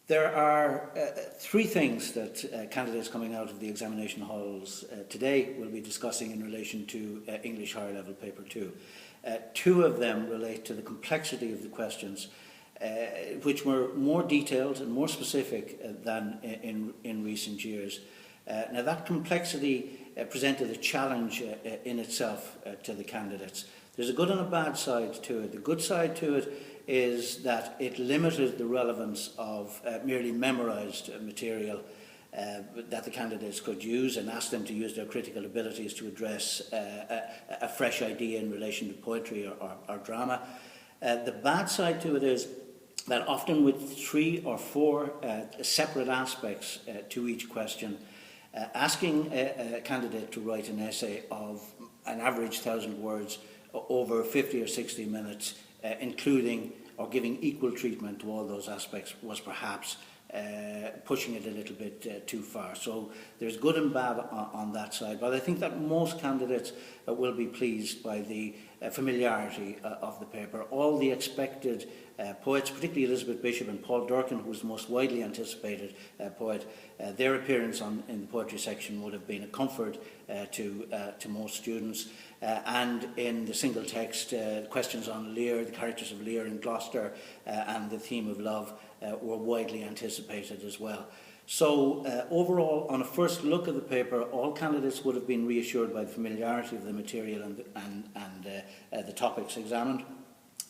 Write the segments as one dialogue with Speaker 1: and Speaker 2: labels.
Speaker 1: There are three things that candidates coming out of the examination halls today will be discussing in relation to English Higher Level Paper 2. Two of them relate to the complexity of the questions, which were more detailed and more specific than in recent years. Now that complexity presented a challenge in itself to the candidates. There's a good and a bad side to it. The good side to it is that it limited the relevance of merely memorised material that the candidates could use, and asked them to use their critical abilities to address a fresh idea in relation to poetry or drama. The bad side to it is that often with 3 or 4 separate aspects to each question, asking a candidate to write an essay of an average 1,000 words over 50 or 60 minutes, including or giving equal treatment to all those aspects, was perhaps pushing it a little bit too far. So there's good and bad on that side, but I think that most candidates will be pleased by the familiarity of the paper. All the expected poets, particularly Elizabeth Bishop and Paul Durcan, who was the most widely anticipated poet, their appearance in the poetry section would have been a comfort to most students. And in the single text, questions on Lear, the characters of Lear and Gloucester, and the theme of love were widely anticipated as well. So overall, on a first look at the paper, all candidates would have been reassured by the familiarity of the material and the topics examined,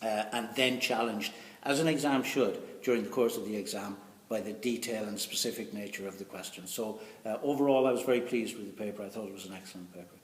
Speaker 1: and then challenged, as an exam should, during the course of the exam, by the detail and specific nature of the questions. So overall, I was very pleased with the paper. I thought it was an excellent paper.